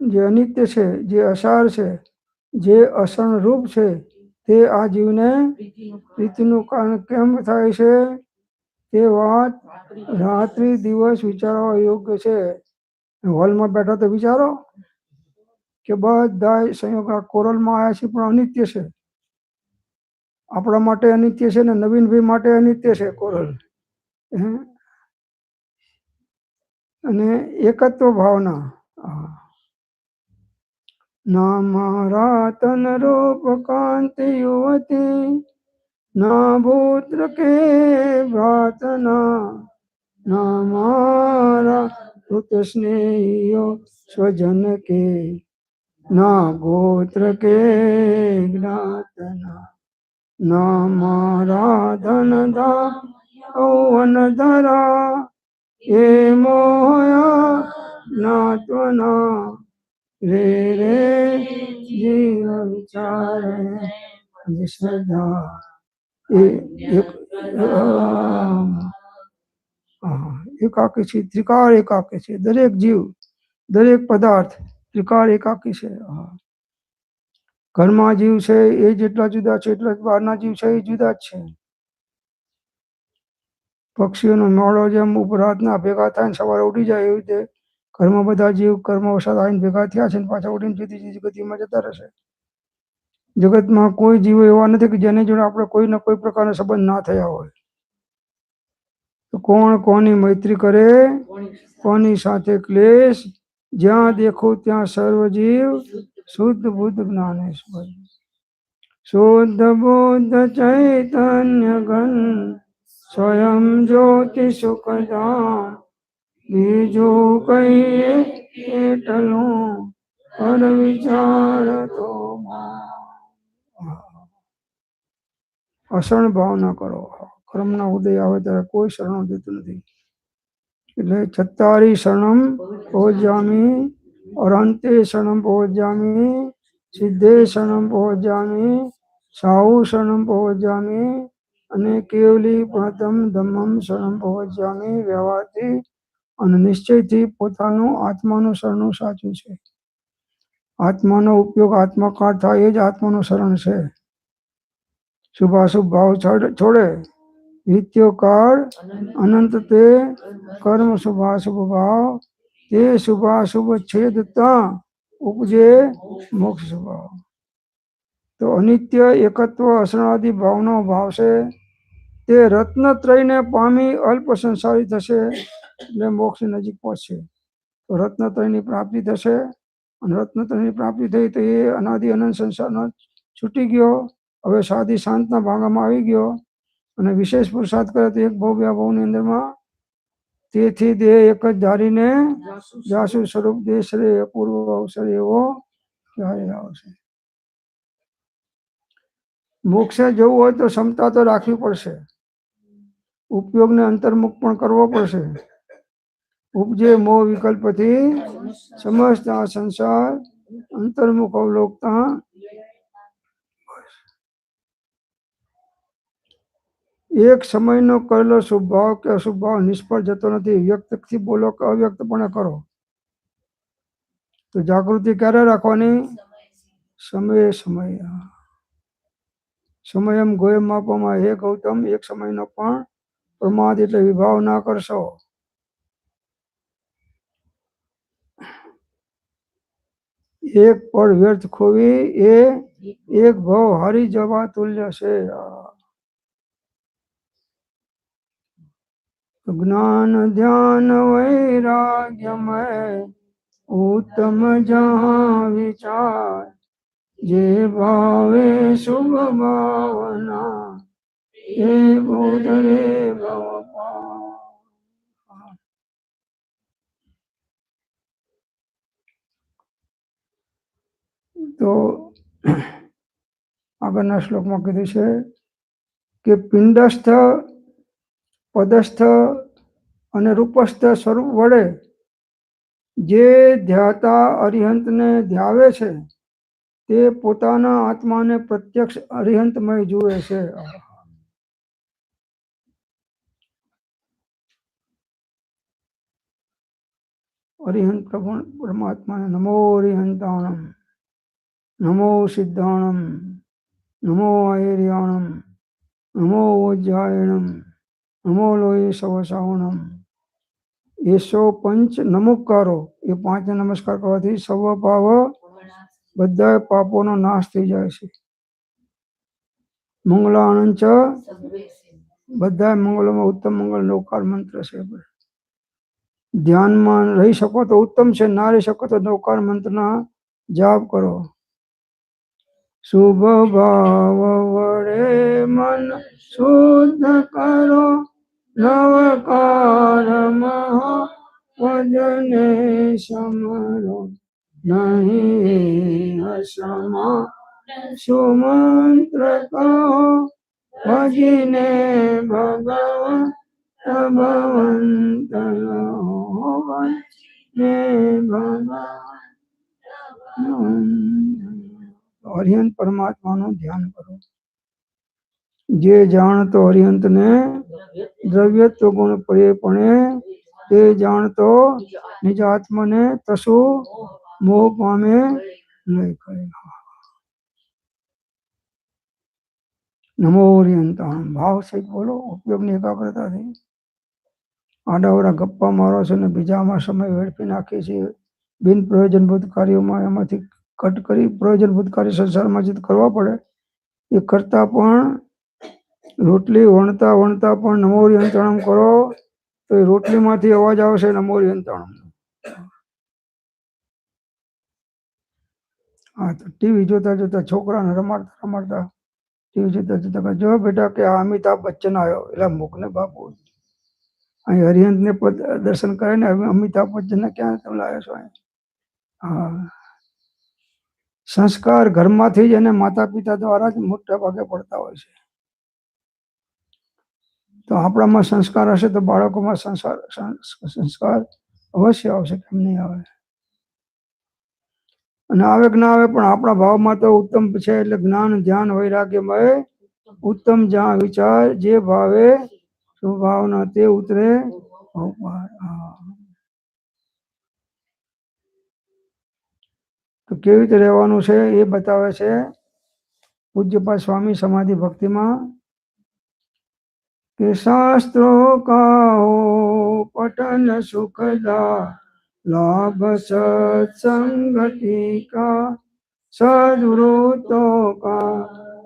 જે અનિત્ય છે, જે અસાર છે, જે અસણ રૂપ છે તે આ જીવને પ્રીતિનું કારણ કેમ થાય છે તે વાત રાત્રિ દિવસ વિચારવા યોગ્ય છે. હોલમાં બેઠા તો વિચારો કે બધા સંયોગ કોરલમાં આવ્યા છે પણ અનિત્ય છે. આપણા માટે અનિત્ય છે ને નવીનભાઈ માટે અનિત્ય છે કોરલ. અને એકત્વ ભાવના ના મારા તન રૂપ કાંતિ યુવતી ના ભૂત્ર કે પ્રાર્થના ના મારા પુત સ્નેહીઓ સ્વજન કે ના ગોત્ર કે જ્ઞાતના ના મારા ધન ધાન ધરા એ મોયા જ્ઞાત્વના રે રે જીવ વિચારે સદા એકાકી છે. ત્રિકાળ એકાકી છે. દરેક જીવ દરેક પદાર્થ ત્રિકાળ એકાકી છે. ઘરમાં જીવ છે એ જેટલા જુદા છે એટલા બહારના જીવ છે એ જુદા જ છે. પક્ષીઓનો મોડો જેમ રાતના ભેગા થાય ને સવારે ઉડી જાય એવી રીતે ઘરમાં બધા જીવ કર્મવશાત આવીને ભેગા થયા છે ને પાછા ઉડીને જુદી જુદી ગતિમાં જતા રહેશે. જગતમાં કોઈ જીવો એવા નથી કે જેની જોડે આપણે કોઈને કોઈ પ્રકારનો સંબંધ ના થયા હોય. તો કોણ કોની મૈત્રી કરે, કોની સાથે ક્લેશ, જ્યાં દેખો ત્યાં સર્વ જીવ શુદ્ધ બુદ્ધ જ્ઞાનેશ્વર શુદ્ધ બુદ્ધ ચૈતન્ય ઘન સ્વયં જ્યોતિ સુખધામ બીજું કહીએ એટલું પર વિચાર તો અસણ ભાવના કરો. કર્મના ઉદય આવે ત્યારે કોઈ શરણ દેતું નથી. એટલે ચત્તારી શરણમ પહોંચામી, અરંતે શરણમ પહોંચામી, સિદ્ધે શરણમ પહોંચામી, સાહુ શરણમ પહોંચામી અને કેવલી પ્રથમ ધમ્મમ શરણમ પહોંચામી. વ્યવહારથી અને નિશ્ચયથી પોતાનું આત્માનું શરણું સાચું છે. આત્માનો ઉપયોગ આત્મકાર થાય એ જ આત્માનું શરણ છે. શુભાશુભ ભાવ છોડે નિત્યો કાળ અનંત તે કર્મ શુભાશુભ ભાવ તે શુભાશુભ છેદતા ઉપજે મોક્ષ સ્વભાવ. તો અનિત્ય એકત્વ અસણાદી ભાવનો ભાવ છે તે રત્નત્રયને પામી અલ્પ સંસારી થશે એટલે મોક્ષ નજીક પહોંચશે. તો રત્નત્રયની પ્રાપ્તિ થશે અને રત્નત્રયની પ્રાપ્તિ થઈ તો એ અનાદિ અનંત સંસારનો છૂટી ગયો. હવે સાદી શાંતના ભાગમાં આવી ગયો અને વિશેષ પુરુષાર્થ કરે તો એક ભવ બે ભવની અંદરમાં તેથી દેહ એક જ ધારીને જાસુ સ્વરૂપ દેશ રે અપૂર્વ અવસર એવો ક્યારે આવશે. મોક્ષે જવું હોય તો ક્ષમતા તો રાખવી પડશે. ઉપયોગને અંતર્મુખ પણ કરવો પડશે. ઉપજે મોહ વિકલ્પથી સમસ્ત આ સંસાર અંતર્મુખ અવલોકતા એક સમયનો કરેલો શુભ ભાવ કે અશુભ ભાવ નિષ્ફળ જતો નથી. વ્યક્તથી બોલો કે અવ્યક્તપણે કરો. તો જાગૃતિ ક્યારે રાખવાની? સમયે સમય. સમયમ ગોયમ આપવામાં હે ગૌતમ એક સમયનો પણ પ્રમાદ એટલે વિભાવ ના કરશો. એક પળ વ્યર્થ ખોવી એ એક ભાવ હારી જવા તુલ્ય છે. જ્ઞાન ધ્યાન વૈરાગ્યમય ઉત્તમ જહાં વિચાર જે ભાવે શુભ ભાવના એ બોધરે ભવપાર. તો આગળના શ્લોકમાં કીધું છે કે પિંડસ્થ પદસ્થ અને રૂપસ્થ સ્વરૂપ વડે જે ધ્યાતા અરિહંતને ધ્યાવે છે તે પોતાના આત્માને પ્રત્યક્ષ અરિહંતમય જુએ છે. અરિહંત પરમાત્માને નમો અરિહંતાણમ. નમો સિદ્ધાણમ, નમો આયર્યાણમ, નમો વજ્રાયણમ, નમો લોહી સવસાવણમ. એ 105 નમસ્કારો, એ 5 નમસ્કાર કરવાથી સર્વ પાવ બધા પાપોનો નાશ થઈ જાય છે. મંગલાનંચ બધા મંગલોમાં ઉત્તમ મંગલ નૌકાર મંત્ર છે. ધ્યાનમાં રહી શકો તો ઉત્તમ છે, ના રહી શકો તો નૌકાર મંત્રના જાપ કરો. શુભ ભાવ વડે મન શુદ્ધ કરો, નવકાર મહાવદને સમરો. નહીં અસમા સુમંત્ર કહો, ભજીને ભગવાન ભગવંત ને ભગવાન. હરિહંત પરમાત્માનું ધ્યાન કરો. જે જાણતો હરિહંતને દ્રવ્યત્વ ગુણ પણે, તે જાણતો નિજ આત્માને તસુ મોહ પામે નહીં કરે. નમો હરિહંતાણ. ભાવ સહિત બોલો, ઉપયોગની એકાગ્રતાથી. આડાવડા ગપ્પા મારો છે ને બીજામાં સમય વેડફી નાખીએ છીએ. બિન પ્રયોજનભૂત કાર્યોમાં એમાંથી કટ કરી પ્રયોજનભૂત કાર્ય સંસારમાં જે કરવા પડે એ કરતા પણ રોટલી વણતા વણતા પણ નમો હરિહંતાણમ કરો તો એ રોટલીમાંથી અવાજ આવશે નમો હરિહંતાણમ. હા, તો ટીવી જોતા જોતા છોકરાને રમાડતા રમાડતા ટીવી જોતા જોતા જો બેટા કે આ અમિતાભ બચ્ચન આવ્યો, એટલે મૂકને બાપુ અહીં હરિહંતને દર્શન કરે ને અમિતાભ બચ્ચનને ક્યાં તમે લાવ્યો છો? હા, સંસ્કાર ઘરમાંથી જ અને માતા પિતા દ્વારા જ મોટા ભાગે પડતા હોય છે. તો આપણામાં સંસ્કાર હશે તો બાળકોમાં સંસ્કાર અવશ્ય આવશે, કેમ નહીં આવે? અને આવે કે ના આવે પણ આપણા ભાવમાં તો ઉત્તમ છે. એટલે જ્ઞાન ધ્યાન વૈરાગ્યમય ઉત્તમ જ્યાં વિચાર જે ભાવે સ્વભાવના તે ઉતરે. તો કેવી રીતે રહેવાનું છે એ બતાવે છે પૂજ્યપાદ સ્વામી સમાધિ ભક્તિમાં કે શાસ્ત્રો કા હો પઠન સુખદા, लाभ सत्संगति का, सद्वृत्तों का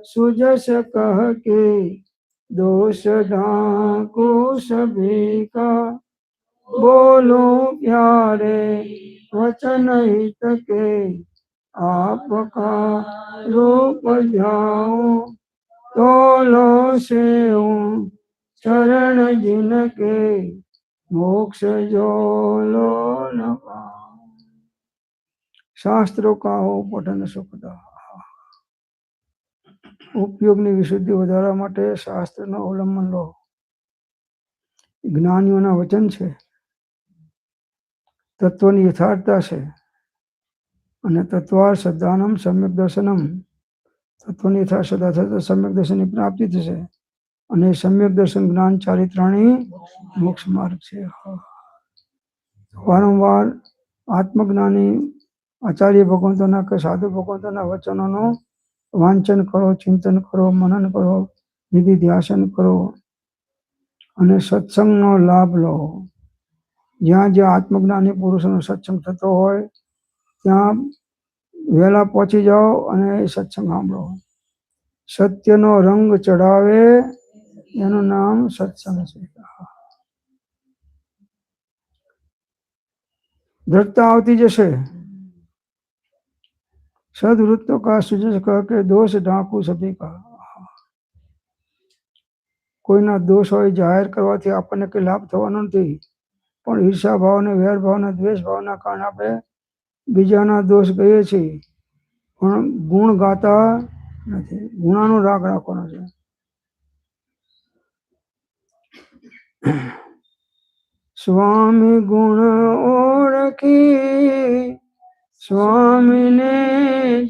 सुजस कह के, दोष ढांको सभी का, बोलो प्यारे वचन हित के, आपका रूप ध्याओ, तोलो से चरण जिनके, मोक्ष जो लो न पाओ. શાસ્ત્રો કાહો પઠન સુખદા. ઉપયોગની વિશુદ્ધિ વધારવા માટે શાસ્ત્રનો અવલંબન લો. જ્ઞાનીઓના વચન છે, તત્વની યથાર્થતા છે, અને તત્વાર શ્રદ્ધાનમ સમ્યક દર્શનમ. તત્વની યથાર્થતા થશે સમ્યક દર્શનની પ્રાપ્તિ થશે, અને સમ્યક દર્શન જ્ઞાન ચારિત્રાણી મોક્ષ માર્ગ છે. વારંવાર આત્મજ્ઞાની આચાર્ય ભગવંતોના કે સાધુ ભગવંતોના વચનોનું વાંચન કરો, ચિંતન કરો, મનન કરો, નિધિ ધ્યાસન કરો અને સત્સંગનો લાભ લો. જ્યાં જ્યાં આત્મજ્ઞાની પુરુષોનો સત્સંગ થતો હોય ત્યાં વહેલા પહોંચી જાઓ અને એ સત્સંગ સાંભળો. સત્યનો રંગ ચડાવે એનું નામ સત્સંગ છે. દ્રઢતા આવતી જશે. સદવૃત્તો કા સુજસ કહે કે દોષ ઢાંકુ સભી કા. કોઈના દોષ હોય જાહેર કરવાથી આપણને કંઈ લાભ થવાનો નથી, પણ ઈર્ષા ભાવને વેર ભાવને દ્વેષ ભાવના કારણે આપણે બીજાના દોષ કહીએ છીએ પણ ગુણ ગાતા નથી. ગુણાનો રાગ રાખવાનો છે. સ્વામી ગુણ ઓળખી સ્વામીને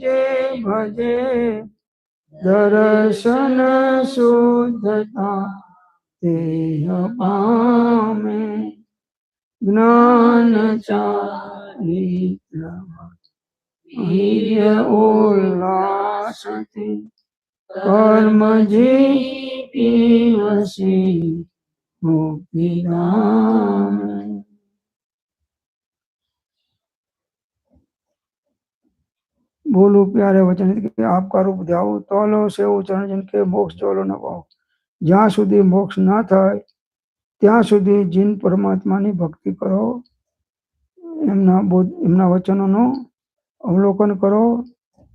જે ભજે, દર્શન શુદ્ધતા તેહ પામે, જ્ઞાન ચારિત્ર હિર્ય ઉલ્લાસથી કર્મ જીતી વસી મુક્તિધામ। बोलो प्यारे वचन कि आपका रूप ध्याओ तोलो सेव चरण जिनके मोक्ष जोलो न पाओ। ज्यां सुधी मोक्ष ना थाय ત્યાં સુધી જીન પરમાત્માની ભક્તિ કરો, એમના વચનોનો અવલોકન કરો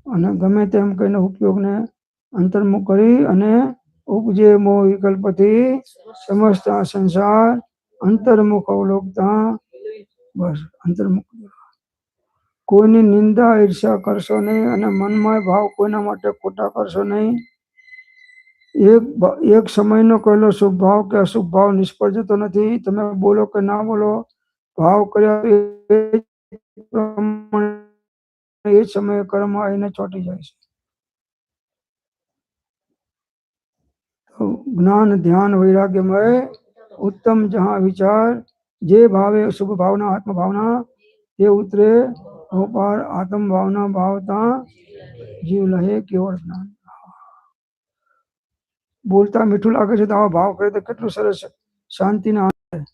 અને ગમે તેમ કહીને ઉપયોગને અંતર્મુખ કરી અને ઉપજે મોહ વિકલ્પથી સમસ્ત સંસાર અંતર્મુખ અવલોકતા બસ અંતર્મુખ। કોઈની નિંદા ઈર્ષા કરશો નહીં અને મનમાં ભાવ કોઈના માટે ખોટા કરશો નહીં। એક સમયનો કહેલો શુભ ભાવ કે અશુભ ભાવ નિષ્ફળ જતો નથી। તમે બોલો કે ના બોલો, ભાવ કર્યા એ જ સમયે કર્મ આવીને ચોંટી જાય છે। તો જ્ઞાન ધ્યાન વૈરાગ્યમય उत्तम जहाँ विचार जे भावे शुभ भावना आत्म भावना ये उतरे पार आत्म भावना भावता जीव लहे केवल ज्ञान। बोलता मीठू लागे છે તો આવો ભાવ કરે તો કેટલું સરસ શાંતિના આનંદ।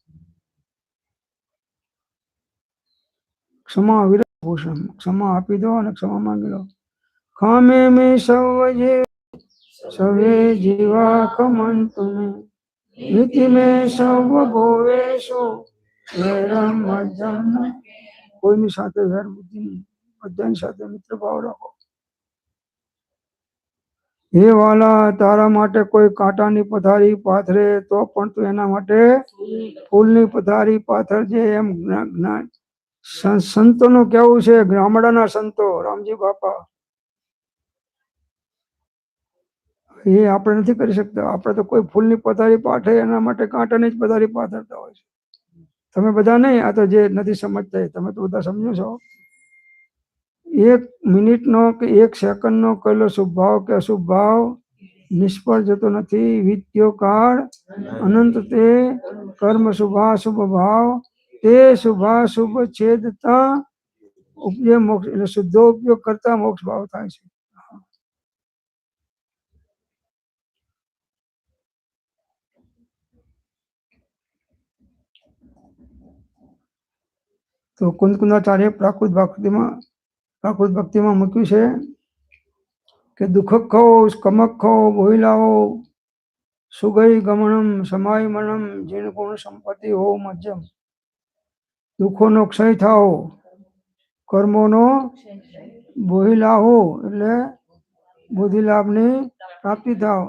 ક્ષમા વિરત ભૂષણ, ક્ષમા આપી દો અને ક્ષમા માંગી લો। ખામે મેં સવે જીવા કમંતુ મેં નીતિ મેં સવ ભોવેશો વૈરમ મજ્જમ। કોઈની સાથે વેર બુદ્ધિ નહીં, બધાની સાથે મિત્ર ભાવ રાખો। હે વાલા, તારા માટે કોઈ કાંટાની પથારી પાથરે તો પણ તું એના માટે ફૂલની પથારી પાથરજે। એમ સંતોનું કેવું છે, ગામડાના સંતો રામજી બાપા, એ આપણે નથી કરી શકતા। આપણે તો કોઈ ફૂલની પથારી પાથરે એના માટે કાંટાની જ પથારી પાથરતા હોય છે। તમે બધા નહીં, આ તો જે નથી સમજતા તમે તો બધા સમજો છો। એક મિનિટનો કે એક સેકન્ડનો કહેલો શુભ ભાવ કે અશુભ ભાવ નિષ્ફળ જતો નથી। વિત્યો કાળ અનંત તે કર્મ શુભાશુભ ભાવ તે શુભાશુભ છેદતા ઉપજે મોક્ષ। એટલે શુદ્ધો ઉપયોગ કરતા મોક્ષ ભાવ થાય છે। તો કુંદકુંદાચાર્ય પ્રાકૃત ભક્તિમાં મૂક્યું છે કે દુઃખખો કમખો બોહિલાઓ સુગઈ ગમનમ સમાય મનમ જીણ ગુણ સંપત્તિ હો મજ્જમ। દુઃખોનો ક્ષય થાઓ, કર્મોનો બોહિલાહો એટલે બુદ્ધિલાભની પ્રાપ્તિ થાવ।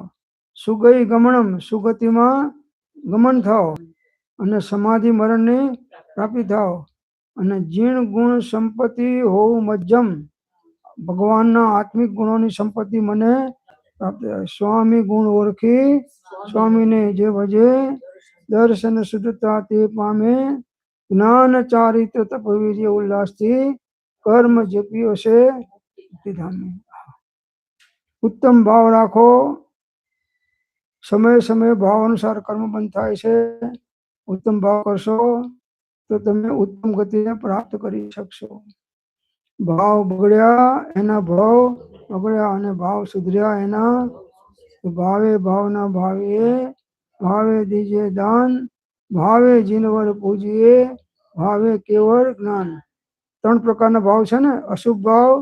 સુગઈ ગમનમ સુગતિમાં ગમન થાવ અને સમાધિ મરણની પ્રાપ્તિ થાવ અને જીણ ગુણ સંપત્તિ હોવું મજ્જમ, ભગવાનના આત્મિક ગુણોની સંપત્તિ મને પ્રાપ્ત થાય। સ્વામી ગુણ ઓળખી સ્વામીને જે ભજે દર્શન શુદ્ધતા તે પામે। જ્ઞાન ચારિત્ર તપ વિજય ઉલ્લાસથી કર્મ જપ્યો છે મુક્તિધામે। ઉત્તમ ભાવ રાખો, સમય સમય ભાવ અનુસાર કર્મ બંધ થાય છે। ઉત્તમ ભાવ કરશો તો તમે ઉત્તમ ગતિને પ્રાપ્ત કરી શકશો। ભાવ બગડ્યા એના ભાવ બગડ્યા અને ભાવ સુધર્યા એના ભાવે ભાવના ભાવીએ ભાવે દીજે દાન ભાવે જીનવર પૂજીએ ભાવે કેવળ જ્ઞાન। ત્રણ પ્રકારના ભાવ છે ને, અશુભ ભાવ,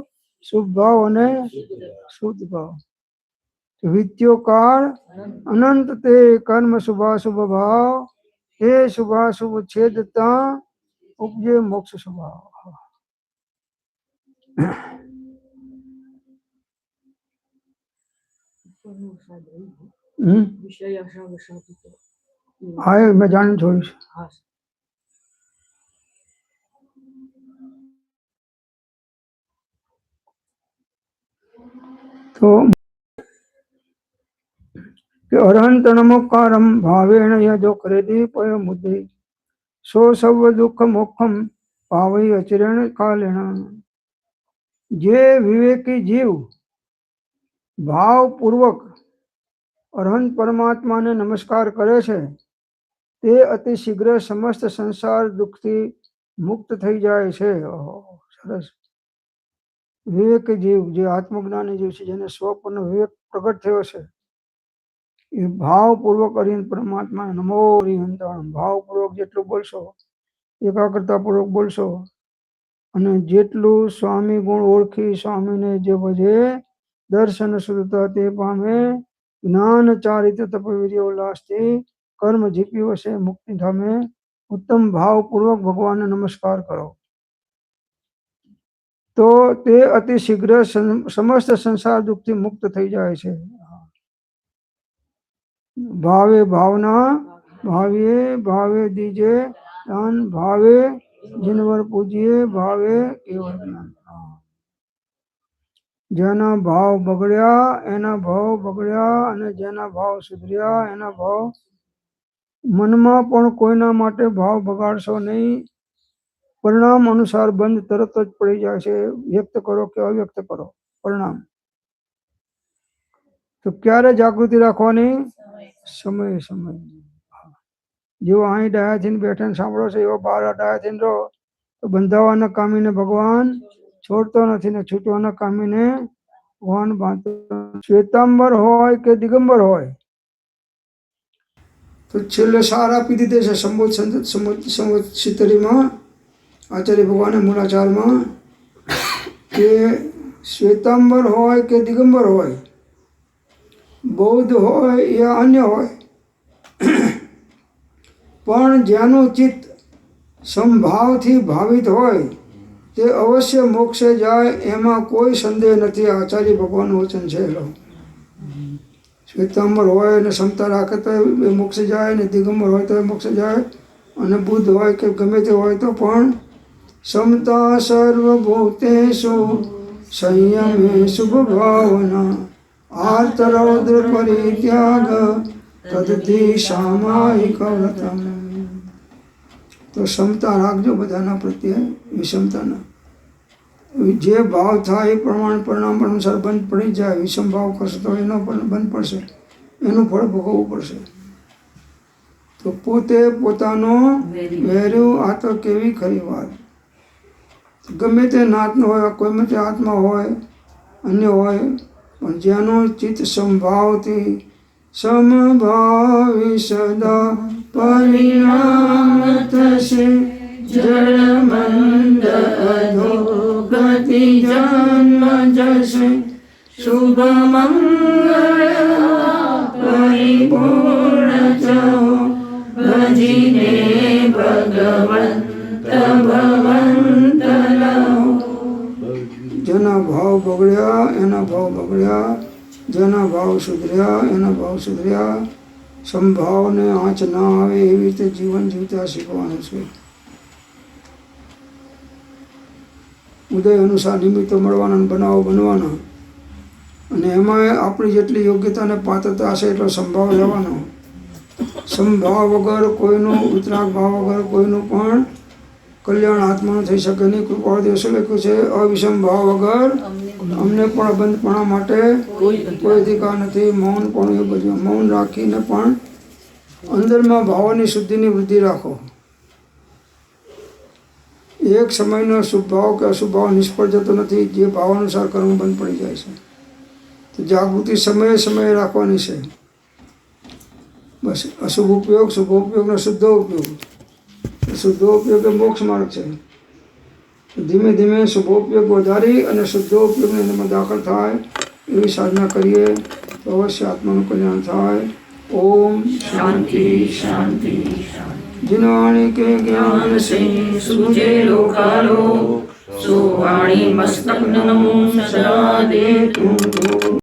શુભ ભાવ અને શુદ્ધ ભાવ। વિત્યો કાળ અનંત તે કર્મ શુભાશુભ ભાવ તે શુભાશુભ છેદતા ઉપજે મોક્ષ સ્વભાવ। હા, મેં જાણી જોયું છે। તો અરહંત નમોકારમ ભાવેણ યજો કરેદી પય મુદ્દે સો સવ દુઃખ મોક્ષમ પાવઈ અચરણ કાલેણ। જે વિવેકી જીવ ભાવપૂર્વક અરહંત પરમાત્માને નમસ્કાર કરે છે તે અતિ શીઘ્ર સમસ્ત સંસાર દુઃખથી મુક્ત થઈ જાય છે। સરસ। વિવેક જીવ, જે આત્મજ્ઞાની જીવ છે, જેને સ્વપનો વિવેક પ્રગટ થયો છે, એ ભાવપૂર્વક કરીને પરમાત્મા નમો હરિહંતાણ ભાવપૂર્વક જેટલું બોલશો, એકાગ્રતાપૂર્વક બોલશો, અને જેટલું સ્વામી ગુણ ઓળખી સ્વામીને જે ભજે દર્શન શુદ્ધતા તે પામે, જ્ઞાન ચારિત્ર તપવીર્ય ઉલ્લાસથી કર્મ જીપી વસે મુક્તિ ધામે, ઉત્તમ ભાવપૂર્વક ભગવાનને નમસ્કાર કરો તો તે અતિ શીઘ્ર સમસ્ત સંસાર દુઃખથી મુક્ત થઈ જાય છે. ભાવે ભાવના, ભાવીએ ભાવે દીજે દાન, ભાવે જીનવર પૂજીએ, ભાવે કેવળ જ્ઞાન. જેના ભાવ બગડ્યા એના ભાવ બગડ્યા, અને જેના ભાવ સુધર્યા એના ભાવ. મનમાં પણ કોઈના માટે ભાવ બગાડશો નહીં. પરિણામ અનુસાર બંધ તરત જ પડી જાય છે, વ્યક્ત કરો કે અવ્યક્ત કરો પરિણામ. તો ક્યારે જાગૃતિ રાખવાની? સમય સમય. જેવો અહીં ડાયા થઈને બેઠા સાંભળો છો, એવો બહાર ડાયા થઈને રહો તો બંધાવાના કામીને ભગવાન છોડતો નથી ને છૂટવાના કામીને ભગવાન બાંધતો. શ્વેતાંબર હોય કે દિગંબર હોય, તો છેલ્લે સાર આપી દીધે છે સંવત્સરીમાં આચાર્ય ભગવાને મૂળાચારમાં, કે શ્વેતાંબર હોય કે દિગંબર હોય, બૌદ્ધ હોય યા અન્ય હોય, પણ જેનું ચિત્ત સમભાવથી ભાવિત હોય તે અવશ્ય મોક્ષે જાય, એમાં કોઈ સંદેહ નથી. આચાર્ય ભગવાનનું વચન છે. શ્વેતાંબર હોય અને ક્ષમતા રાખે તો એ મોક્ષે જાય, ને દિગંબર હોય તો એ મોક્ષે જાય, અને બુદ્ધ હોય કે ગમે તે હોય તો પણ ક્ષમતા સર્વભૂતેષુ સંયમે શુભ ભાવના આર્ત રૌદ્ર પરિત્યાગ તદ્ધિ સામાયિક વ્રતમ. તો ક્ષમતા રાખજો બધાના પ્રત્યે, વિષમતાના. જે ભાવ થાય એ પ્રમાણે પરિણામ અનુસાર બંધ પડી જાય. વિષમ ભાવ કરશે તો એનો પણ બંધ પડશે, એનું ફળ ભોગવવું પડશે. તો પોતે પોતાનો વેર્યું, આ તો કેવી ખરી વાત. ગમે તે નાતનો હોય, ગમે તે આત્મા હોય, અન્ય હોય, પણ જેનું ચિત્ત સંભાવથી સમભાવી સદા પરિણામ થશે, જળમંદ અધોગતિ જન્મ જશે, શુભ મંગળ પરિપૂર્ણ ચહો, ભજીને ભગવંત ભવંત લહો. જેના ભાવ બગડ્યા એના ભાવ બગડ્યા, જેના ભાવ સુધર્યા એના ભાવ સુધર્યા. સંભાવને આંચ ના આવે એવી રીતે જીવન જીવતા શીખવાનું છે. ઉદય અનુસાર નિમિત્તો મળવાના, બનાવો બનવાના, અને એમાં આપણી જેટલી યોગ્યતા અને પાત્રતા હશે એટલો સંભાવ લેવાનો. સંભાવ વગર કોઈનું, વિતરાગ ભાવ વગર કોઈનું પણ કલ્યાણ આત્માનું થઈ શકે નહીં. કૃપાળ દિવસે લખ્યું છે, અવિષમ ભાવ વગર અમને પણ અબંધપણા માટે કોઈ અધિકાર નથી. મૌન પણ એ બધું મૌન રાખીને પણ અંદરમાં ભાવોની શુદ્ધિની વૃદ્ધિ રાખો. એક સમયનો શુભ ભાવ કે અશુભ ભાવ નિષ્ફળ જતો નથી. જે ભાવ અનુસાર કર્મ બંધ પડી જાય છે. તો જાગૃતિ સમયે સમયે રાખવાની છે. બસ અશુભ ઉપયોગ, શુભ ઉપયોગનો શુદ્ધ ઉપયોગ. શુદ્ધ ઉપયોગ એ મોક્ષ માર્ગ છે. ધીમે ધીમે શુભ ઉપયોગ વધારી અને શુદ્ધ ઉપયોગની અંદરમાં દાખલ થાય એવી સાધના કરીએ તો અવશ્ય આત્માનું કલ્યાણ થાય. ઓમ શાંતિ શાંતિ. जिनवाणी के ज्ञान से सूझे लोकालो, सो वाणी मस्तक नमो सदा दे तू।